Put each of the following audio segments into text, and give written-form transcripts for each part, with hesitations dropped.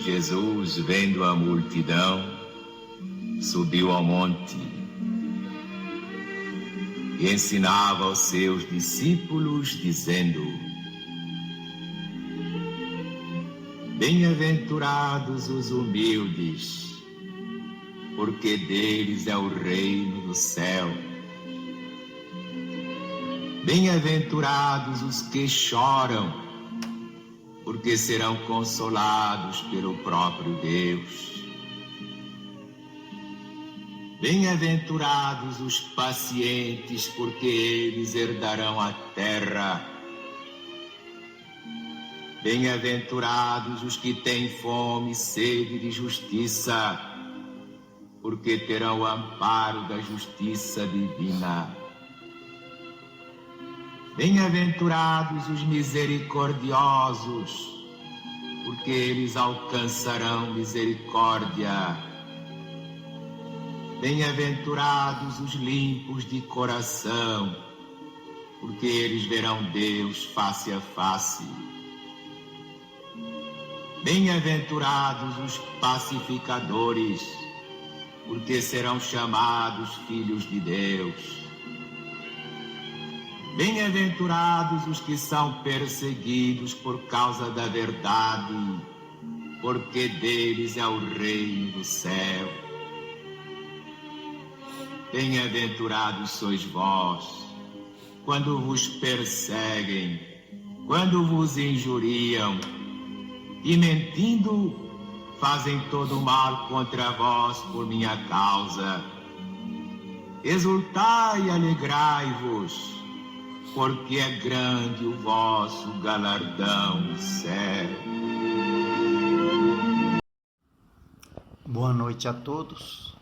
Jesus, vendo a multidão, subiu ao monte e ensinava aos seus discípulos, dizendo: Bem-aventurados os humildes, porque deles é o reino do céu. Bem-aventurados os que choram, porque serão consolados pelo próprio Deus. Bem-aventurados os pacientes, porque eles herdarão a terra. Bem-aventurados os que têm fome e sede de justiça, porque terão o amparo da justiça divina. Bem-aventurados os misericordiosos, porque eles alcançarão misericórdia. Bem-aventurados os limpos de coração, porque eles verão Deus face a face. Bem-aventurados os pacificadores, porque serão chamados filhos de Deus. Bem-aventurados os que são perseguidos por causa da verdade, porque deles é o reino do céu. Bem-aventurados sois vós, quando vos perseguem, quando vos injuriam, e mentindo, fazem todo o mal contra vós por minha causa. Exultai e alegrai-vos, porque é grande o vosso galardão no céu. Boa noite a todos.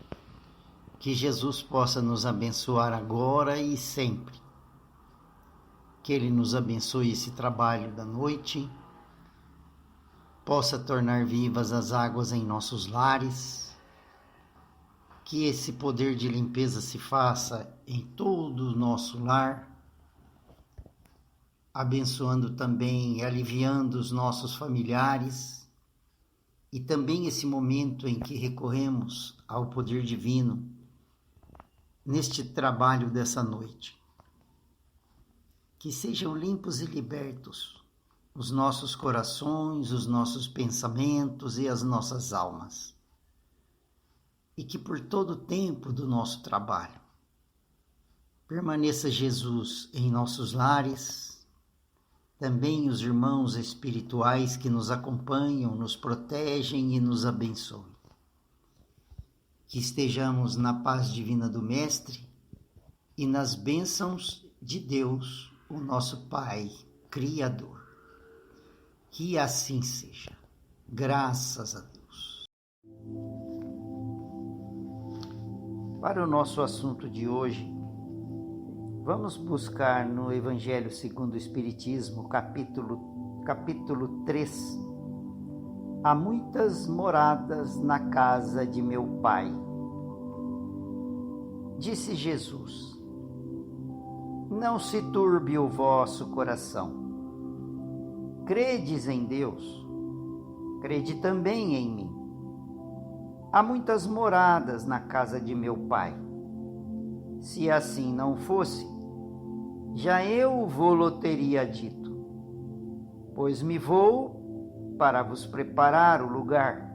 Que Jesus possa nos abençoar agora e sempre. Que Ele nos abençoe esse trabalho da noite, possa tornar vivas as águas em nossos lares, que esse poder de limpeza se faça em todo o nosso lar, abençoando também e aliviando os nossos familiares, e também esse momento em que recorremos ao poder divino neste trabalho dessa noite. Que sejam limpos e libertos os nossos corações, os nossos pensamentos e as nossas almas. E que por todo o tempo do nosso trabalho permaneça Jesus em nossos lares, também os irmãos espirituais que nos acompanham, nos protegem e nos abençoem. Que estejamos na paz divina do Mestre e nas bênçãos de Deus, o nosso Pai Criador. Que assim seja. Graças a Deus. Para o nosso assunto de hoje, vamos buscar no Evangelho segundo o Espiritismo, capítulo 3. Há muitas moradas na casa de meu Pai. Disse Jesus: Não se turbe o vosso coração. Credes em Deus, crede também em mim. Há muitas moradas na casa de meu Pai. Se assim não fosse, já eu vô-lo teria dito, pois me vou para vos preparar o lugar.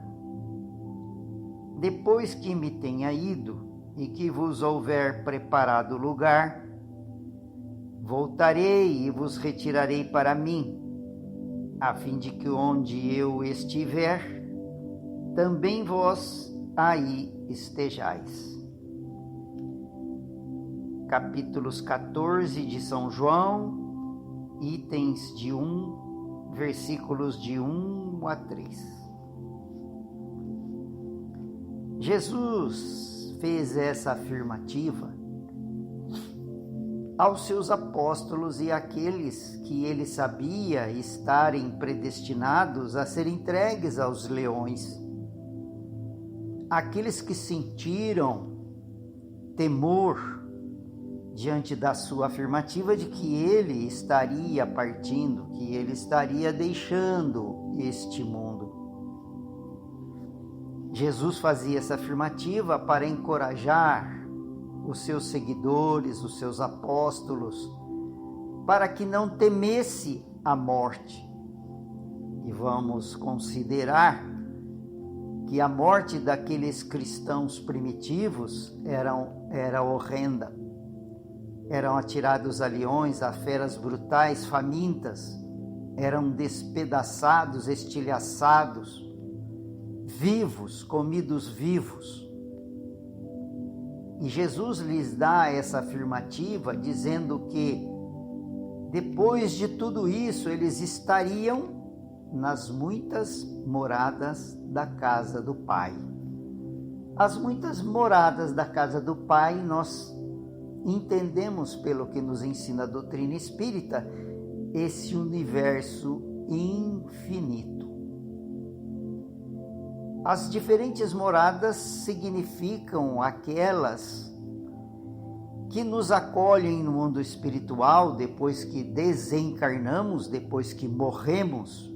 Depois que me tenha ido e que vos houver preparado o lugar, voltarei e vos retirarei para mim, a fim de que onde eu estiver, também vós aí estejais. Capítulos 14 de São João, itens de 1, versículos de 1 a 3. Jesus fez essa afirmativa aos seus apóstolos e àqueles que ele sabia estarem predestinados a ser entregues aos leões. Aqueles que sentiram temor diante da sua afirmativa de que ele estaria partindo, que ele estaria deixando este mundo. Jesus fazia essa afirmativa para encorajar os seus seguidores, os seus apóstolos, para que não temesse a morte. E vamos considerar que a morte daqueles cristãos primitivos era horrenda. Eram atirados a leões, a feras brutais, famintas, eram despedaçados, estilhaçados, vivos, comidos vivos. E Jesus lhes dá essa afirmativa, dizendo que depois de tudo isso, eles estariam nas muitas moradas da casa do Pai. As muitas moradas da casa do Pai, nós entendemos, pelo que nos ensina a doutrina espírita, esse universo infinito. As diferentes moradas significam aquelas que nos acolhem no mundo espiritual depois que desencarnamos, depois que morremos,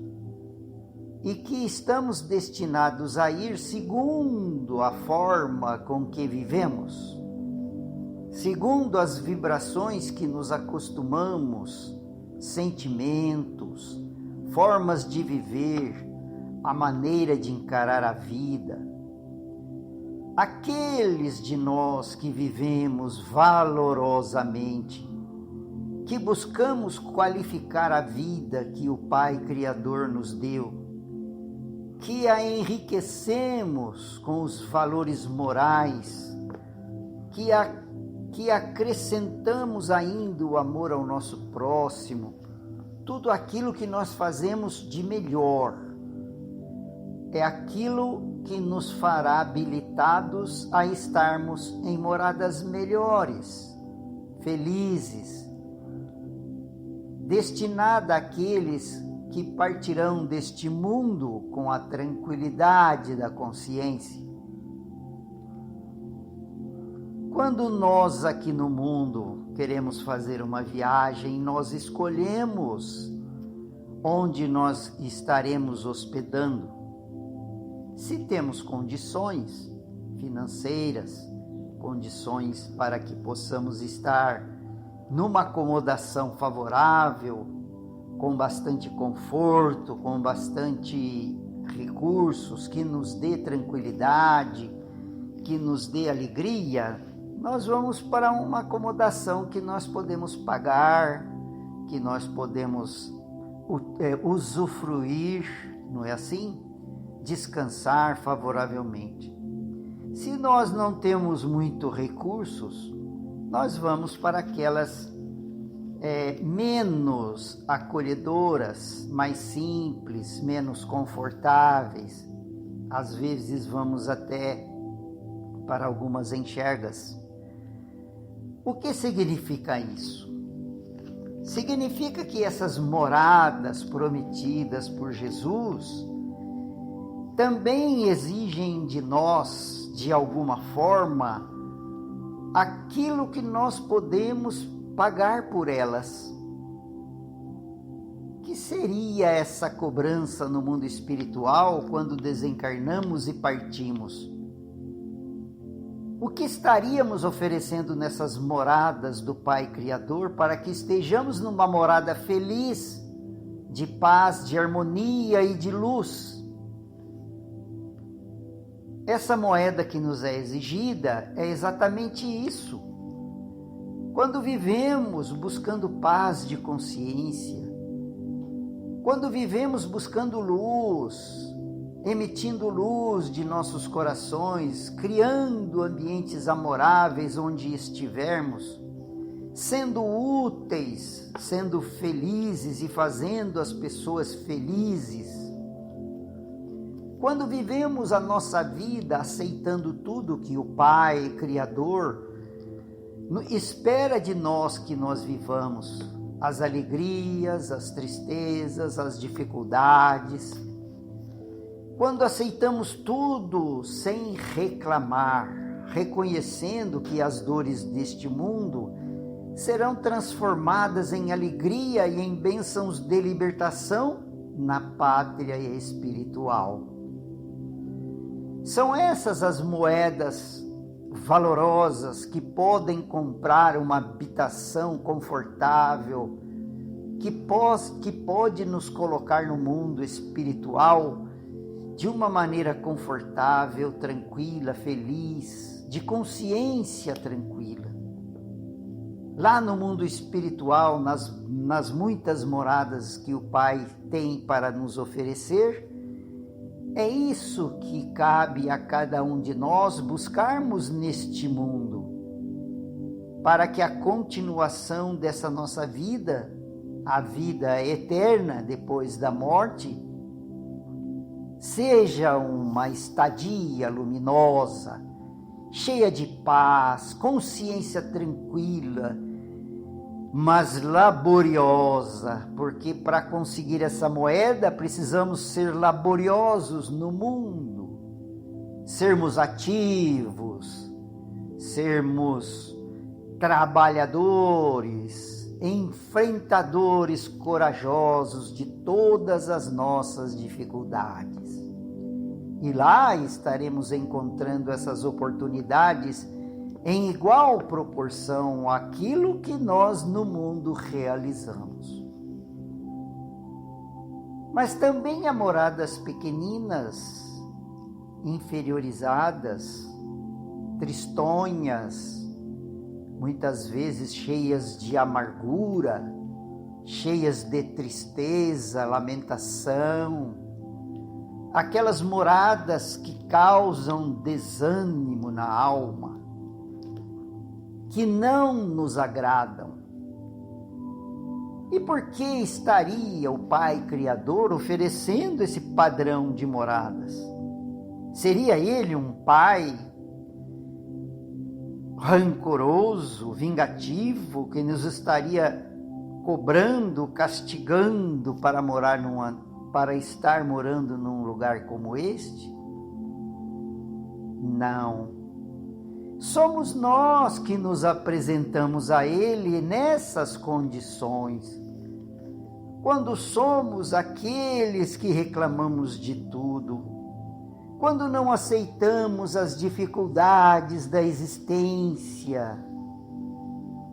e que estamos destinados a ir segundo a forma com que vivemos, segundo as vibrações que nos acostumamos, sentimentos, formas de viver, a maneira de encarar a vida. Aqueles de nós que vivemos valorosamente, que buscamos qualificar a vida que o Pai Criador nos deu, que a enriquecemos com os valores morais, que acrescentamos ainda o amor ao nosso próximo, tudo aquilo que nós fazemos de melhor, é aquilo que nos fará habilitados a estarmos em moradas melhores, felizes, destinada àqueles que partirão deste mundo com a tranquilidade da consciência. Quando nós aqui no mundo queremos fazer uma viagem, nós escolhemos onde nós estaremos hospedando. Se temos condições financeiras, condições para que possamos estar numa acomodação favorável, com bastante conforto, com bastante recursos, que nos dê tranquilidade, que nos dê alegria, nós vamos para uma acomodação que nós podemos pagar, que nós podemos usufruir, não é assim? Descansar favoravelmente. Se nós não temos muito recursos, nós vamos para aquelas menos acolhedoras, mais simples, menos confortáveis. Às vezes vamos até para algumas enxergas. O que significa isso? Significa que essas moradas prometidas por Jesus também exigem de nós, de alguma forma, aquilo que nós podemos pagar por elas. Que seria essa cobrança no mundo espiritual quando desencarnamos e partimos? O que estaríamos oferecendo nessas moradas do Pai Criador para que estejamos numa morada feliz, de paz, de harmonia e de luz? Essa moeda que nos é exigida é exatamente isso. Quando vivemos buscando paz de consciência, quando vivemos buscando luz, emitindo luz de nossos corações, criando ambientes amoráveis onde estivermos, sendo úteis, sendo felizes e fazendo as pessoas felizes, quando vivemos a nossa vida aceitando tudo que o Pai Criador espera de nós que nós vivamos, as alegrias, as tristezas, as dificuldades, quando aceitamos tudo sem reclamar, reconhecendo que as dores deste mundo serão transformadas em alegria e em bênçãos de libertação na pátria espiritual. São essas as moedas valorosas que podem comprar uma habitação confortável, que pode nos colocar no mundo espiritual de uma maneira confortável, tranquila, feliz, de consciência tranquila. Lá no mundo espiritual, nas muitas moradas que o Pai tem para nos oferecer, é isso que cabe a cada um de nós buscarmos neste mundo, para que a continuação dessa nossa vida, a vida eterna depois da morte, seja uma estadia luminosa, cheia de paz, consciência tranquila, mas laboriosa, porque para conseguir essa moeda precisamos ser laboriosos no mundo, sermos ativos, sermos trabalhadores, enfrentadores corajosos de todas as nossas dificuldades. E lá estaremos encontrando essas oportunidades em igual proporção àquilo que nós no mundo realizamos. Mas também há moradas pequeninas, inferiorizadas, tristonhas, muitas vezes cheias de amargura, cheias de tristeza, lamentação, aquelas moradas que causam desânimo na alma, que não nos agradam. E por que estaria o Pai Criador oferecendo esse padrão de moradas? Seria Ele um Pai rancoroso, vingativo, que nos estaria cobrando, castigando para estar morando num lugar como este? Não. Somos nós que nos apresentamos a Ele nessas condições. Quando somos aqueles que reclamamos de tudo, quando não aceitamos as dificuldades da existência,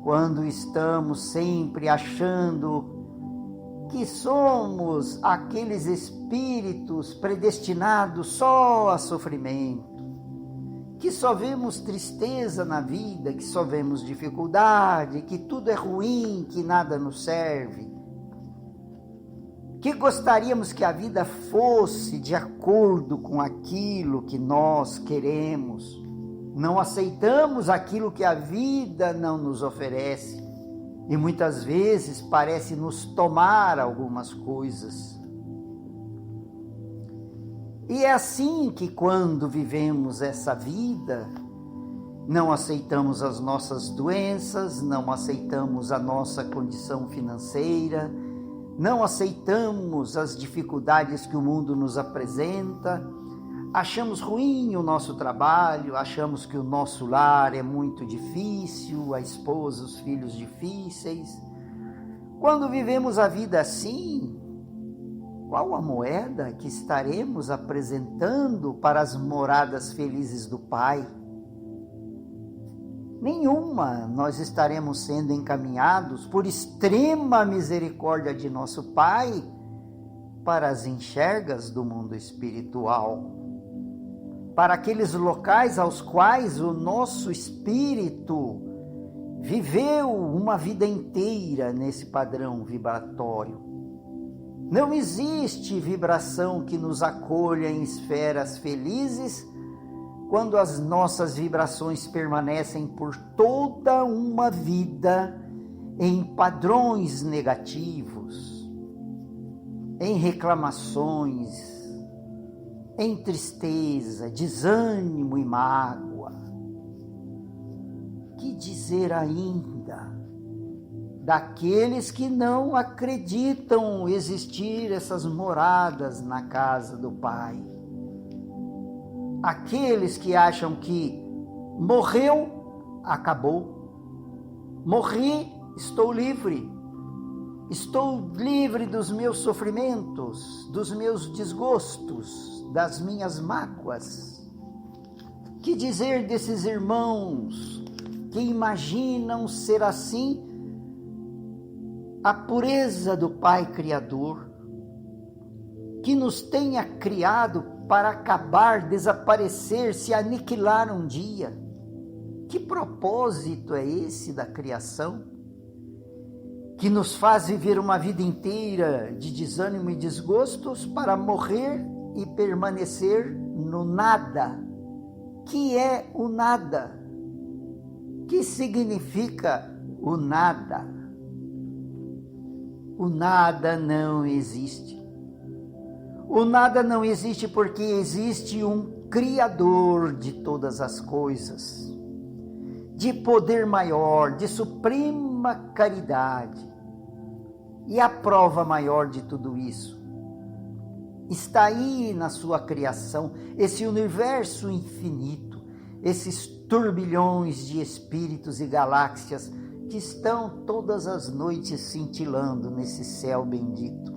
quando estamos sempre achando que somos aqueles espíritos predestinados só a sofrimento, que só vemos tristeza na vida, que só vemos dificuldade, que tudo é ruim, que nada nos serve, que gostaríamos que a vida fosse de acordo com aquilo que nós queremos, não aceitamos aquilo que a vida não nos oferece, e muitas vezes parece nos tomar algumas coisas. E é assim que quando vivemos essa vida, não aceitamos as nossas doenças, não aceitamos a nossa condição financeira, não aceitamos as dificuldades que o mundo nos apresenta, achamos ruim o nosso trabalho, achamos que o nosso lar é muito difícil, a esposa, os filhos difíceis. Quando vivemos a vida assim, qual a moeda que estaremos apresentando para as moradas felizes do Pai? Nenhuma. Nós estaremos sendo encaminhados por extrema misericórdia de nosso Pai para as enxergas do mundo espiritual, para aqueles locais aos quais o nosso espírito viveu uma vida inteira nesse padrão vibratório. Não existe vibração que nos acolha em esferas felizes quando as nossas vibrações permanecem por toda uma vida em padrões negativos, em reclamações, em tristeza, desânimo e mágoa. Que dizer ainda daqueles que não acreditam existir essas moradas na casa do Pai? Aqueles que acham que morreu, acabou. Morri, estou livre. Estou livre dos meus sofrimentos, dos meus desgostos, das minhas mágoas. Que dizer desses irmãos que imaginam ser assim a pureza do Pai Criador, que nos tenha criado para acabar, desaparecer, se aniquilar um dia? Que propósito é esse da criação? Que nos faz viver uma vida inteira de desânimo e desgostos para morrer e permanecer no nada. Que é o nada? Que significa o nada? O nada não existe. O nada não existe porque existe um Criador de todas as coisas, de poder maior, de suprema caridade. E a prova maior de tudo isso está aí na sua criação, esse universo infinito, esses turbilhões de espíritos e galáxias que estão todas as noites cintilando nesse céu bendito.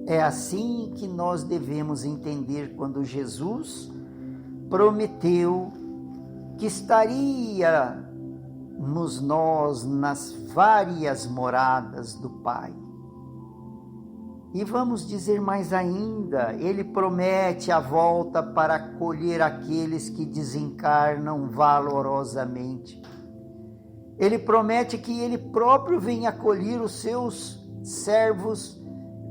É assim que nós devemos entender quando Jesus prometeu que estaríamos nós nas várias moradas do Pai. E vamos dizer mais ainda, ele promete a volta para acolher aqueles que desencarnam valorosamente. Ele promete que ele próprio venha acolher os seus servos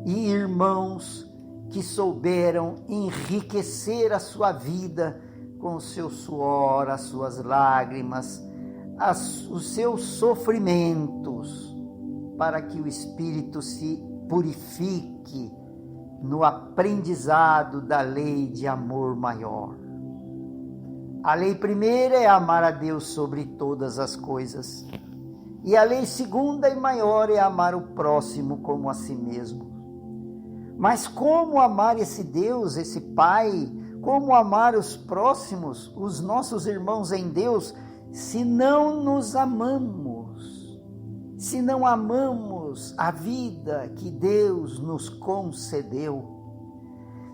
e irmãos que souberam enriquecer a sua vida com o seu suor, as suas lágrimas, os seus sofrimentos, para que o espírito se purifique no aprendizado da lei de amor maior. A lei primeira é amar a Deus sobre todas as coisas. E a lei segunda e maior é amar o próximo como a si mesmo. Mas como amar esse Deus, esse Pai? Como amar os próximos, os nossos irmãos em Deus, se não nos amamos? Se não amamos a vida que Deus nos concedeu?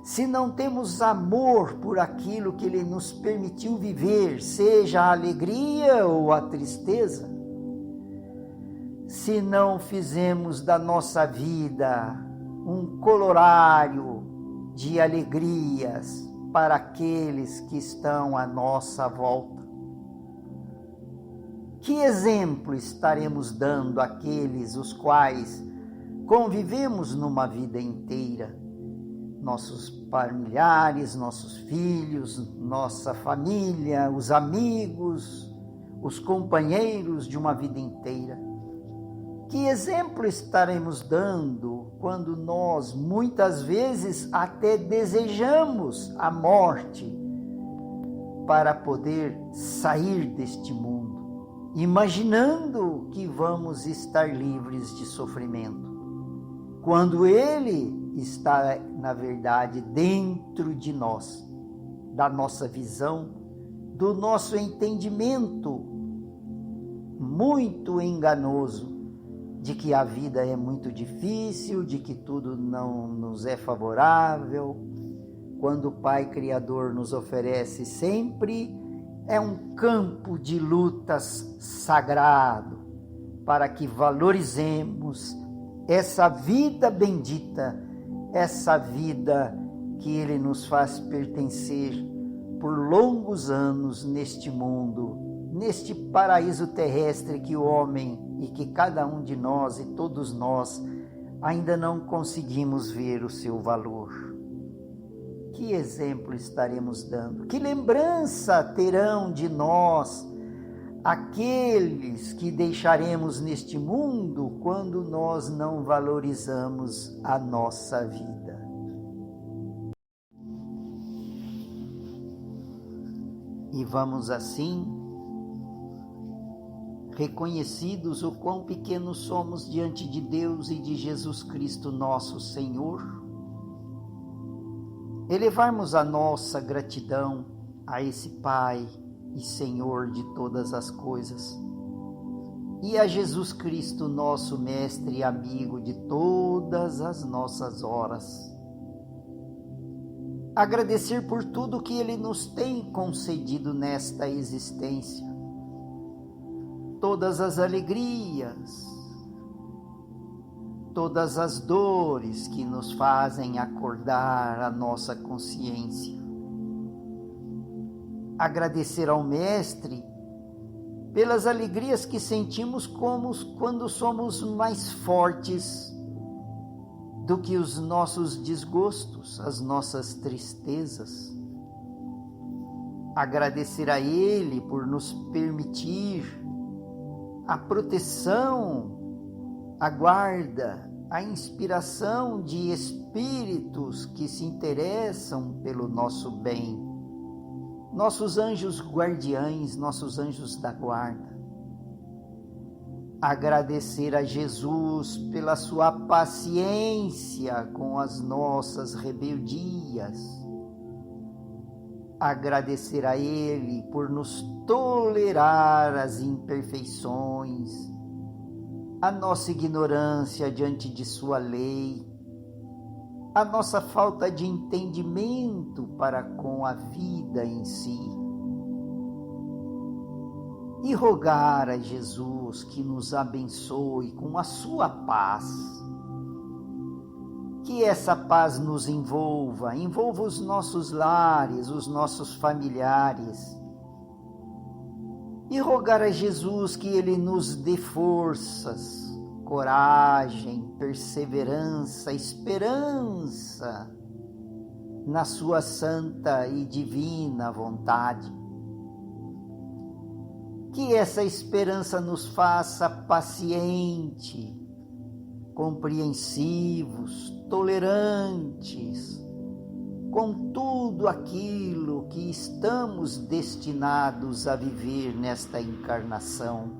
Se não temos amor por aquilo que Ele nos permitiu viver, seja a alegria ou a tristeza? Se não fizemos da nossa vida um colorário de alegrias para aqueles que estão à nossa volta? Que exemplo estaremos dando àqueles os quais convivemos numa vida inteira? Nossos familiares, nossos filhos, nossa família, os amigos, os companheiros de uma vida inteira. Que exemplo estaremos dando quando nós, muitas vezes, até desejamos a morte para poder sair deste mundo, imaginando que vamos estar livres de sofrimento, quando ele está, na verdade, dentro de nós, da nossa visão, do nosso entendimento muito enganoso de que a vida é muito difícil, de que tudo não nos é favorável, quando o Pai Criador nos oferece sempre é um campo de lutas sagrado, para que valorizemos essa vida bendita, essa vida que Ele nos faz pertencer por longos anos neste mundo, neste paraíso terrestre que o homem e que cada um de nós e todos nós ainda não conseguimos ver o seu valor. Que exemplo estaremos dando? Que lembrança terão de nós aqueles que deixaremos neste mundo quando nós não valorizamos a nossa vida? E vamos assim, reconhecidos o quão pequenos somos diante de Deus e de Jesus Cristo nosso Senhor, elevarmos a nossa gratidão a esse Pai e Senhor de todas as coisas, e a Jesus Cristo, nosso Mestre e amigo de todas as nossas horas. Agradecer por tudo que Ele nos tem concedido nesta existência. Todas as alegrias, todas as dores que nos fazem acordar a nossa consciência. Agradecer ao Mestre pelas alegrias que sentimos como quando somos mais fortes do que os nossos desgostos, as nossas tristezas. Agradecer a Ele por nos permitir a proteção, a guarda, a inspiração de espíritos que se interessam pelo nosso bem, nossos anjos guardiães, nossos anjos da guarda. Agradecer a Jesus pela sua paciência com as nossas rebeldias. Agradecer a Ele por nos tolerar as imperfeições, a nossa ignorância diante de sua lei, a nossa falta de entendimento para com a vida em si. E rogar a Jesus que nos abençoe com a sua paz. Que essa paz nos envolva os nossos lares, os nossos familiares. E rogar a Jesus que Ele nos dê forças, coragem, perseverança, esperança na sua santa e divina vontade. Que essa esperança nos faça paciente, compreensivos, tolerantes com tudo aquilo que estamos destinados a viver nesta encarnação.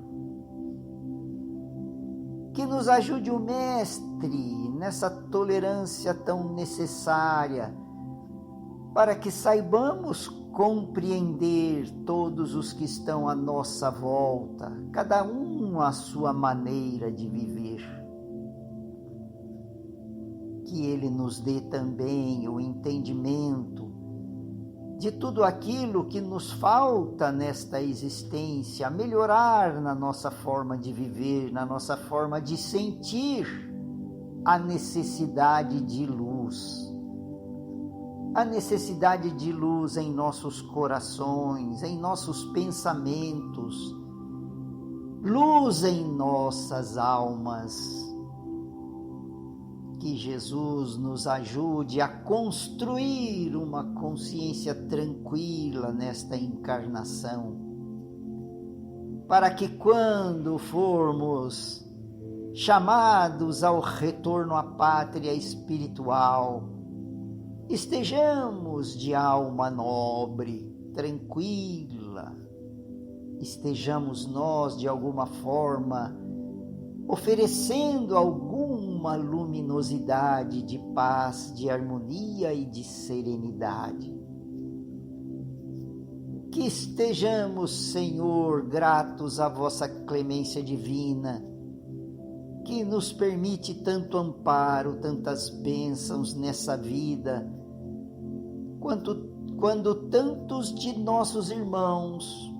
Que nos ajude o Mestre nessa tolerância tão necessária para que saibamos compreender todos os que estão à nossa volta, cada um à sua maneira de viver. Que Ele nos dê também o entendimento de tudo aquilo que nos falta nesta existência, melhorar na nossa forma de viver, na nossa forma de sentir a necessidade de luz. A necessidade de luz em nossos corações, em nossos pensamentos, luz em nossas almas. Que Jesus nos ajude a construir uma consciência tranquila nesta encarnação, para que quando formos chamados ao retorno à pátria espiritual, estejamos de alma nobre, tranquila, estejamos nós de alguma forma oferecendo alguma luminosidade de paz, de harmonia e de serenidade. Que estejamos, Senhor, gratos à vossa clemência divina, que nos permite tanto amparo, tantas bênçãos nessa vida, quando tantos de nossos irmãos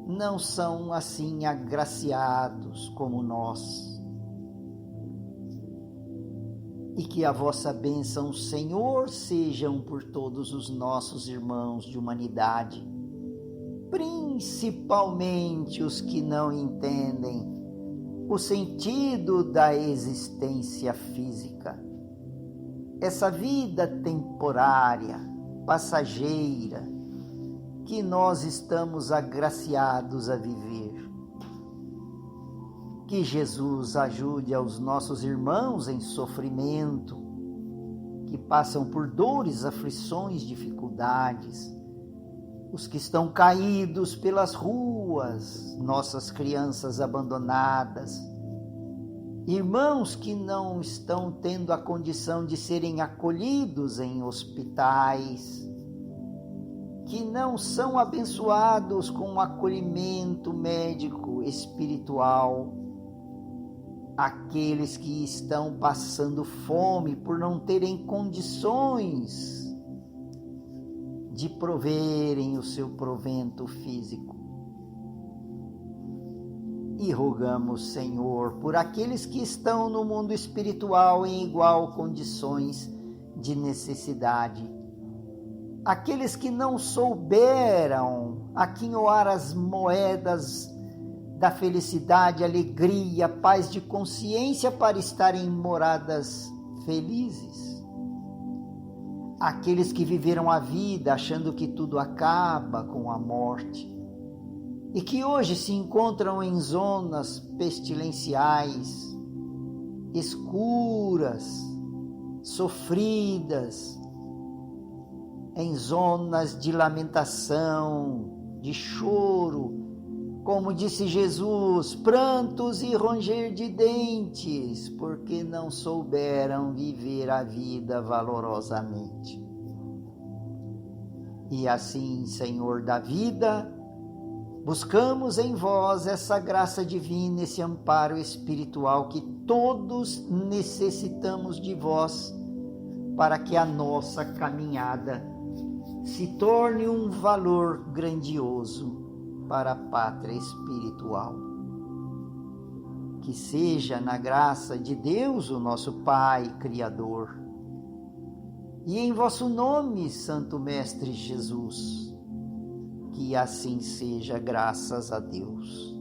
não são assim agraciados como nós. E que a vossa bênção, Senhor, sejam por todos os nossos irmãos de humanidade, principalmente os que não entendem o sentido da existência física. Essa vida temporária, passageira, que nós estamos agraciados a viver. Que Jesus ajude aos nossos irmãos em sofrimento, que passam por dores, aflições, dificuldades, os que estão caídos pelas ruas, nossas crianças abandonadas, irmãos que não estão tendo a condição de serem acolhidos em hospitais, que não são abençoados com um acolhimento médico espiritual, aqueles que estão passando fome por não terem condições de proverem o seu provento físico. E rogamos, Senhor, por aqueles que estão no mundo espiritual em igual condições de necessidade, aqueles que não souberam aquinhoar as moedas da felicidade, alegria, paz de consciência para estarem em moradas felizes, aqueles que viveram a vida achando que tudo acaba com a morte e que hoje se encontram em zonas pestilenciais, escuras, sofridas, em zonas de lamentação, de choro, como disse Jesus, prantos e ranger de dentes, porque não souberam viver a vida valorosamente. E assim, Senhor da vida, buscamos em vós essa graça divina, esse amparo espiritual que todos necessitamos de vós para que a nossa caminhada se torne um valor grandioso para a pátria espiritual. Que seja na graça de Deus, o nosso Pai Criador, e em vosso nome, Santo Mestre Jesus, que assim seja, graças a Deus.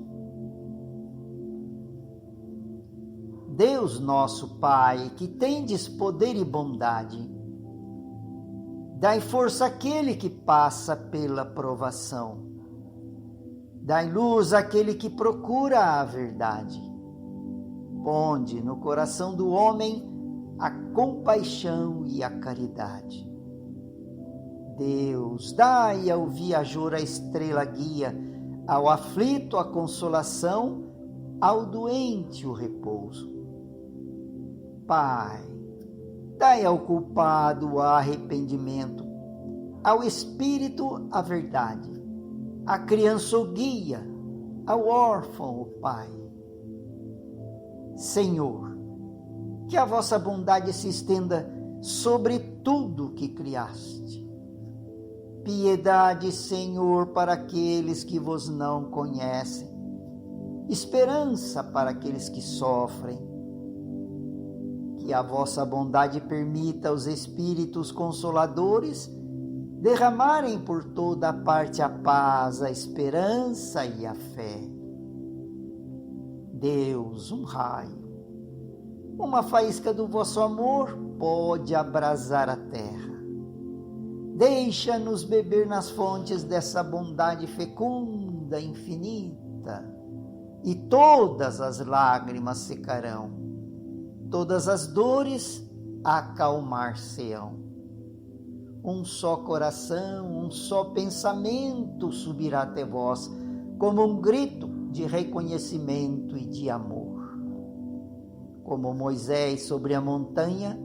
Deus nosso Pai, que tendes poder e bondade, dai força àquele que passa pela provação. Dai luz àquele que procura a verdade. Ponde no coração do homem a compaixão e a caridade. Deus, dai ao viajor a estrela guia, ao aflito a consolação, ao doente o repouso. Pai, dai ao culpado o arrependimento, ao espírito a verdade, à criança o guia, ao órfão o pai. Senhor, que a vossa bondade se estenda sobre tudo que criaste. Piedade, Senhor, para aqueles que vos não conhecem. Esperança para aqueles que sofrem. Que a vossa bondade permita aos espíritos consoladores derramarem por toda a parte a paz, a esperança e a fé. Deus, um raio, uma faísca do vosso amor pode abrasar a terra. Deixa-nos beber nas fontes dessa bondade fecunda, infinita, e todas as lágrimas secarão, todas as dores acalmar-se-ão. Um só coração, um só pensamento subirá até vós, como um grito de reconhecimento e de amor. Como Moisés sobre a montanha,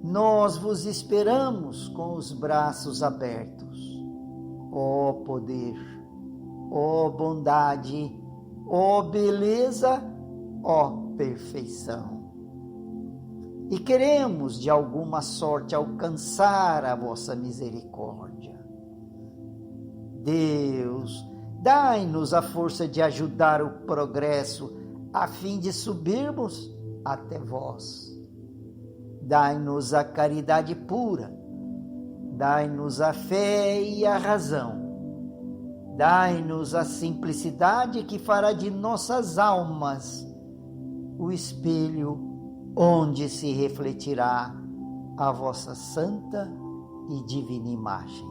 nós vos esperamos com os braços abertos. Ó poder, ó bondade, ó beleza, ó perfeição. E queremos de alguma sorte alcançar a vossa misericórdia. Deus, dai-nos a força de ajudar o progresso, a fim de subirmos até vós. Dai-nos a caridade pura, dai-nos a fé e a razão, dai-nos a simplicidade que fará de nossas almas o espelho onde se refletirá a vossa santa e divina imagem.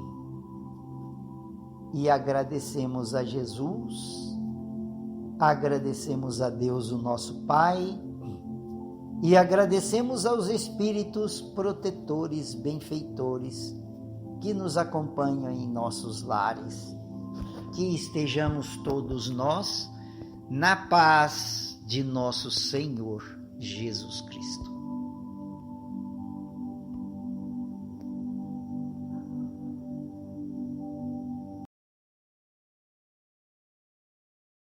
E agradecemos a Jesus, agradecemos a Deus, o nosso Pai, e agradecemos aos espíritos protetores, benfeitores, que nos acompanham em nossos lares. Que estejamos todos nós na paz de nosso Senhor Jesus Cristo.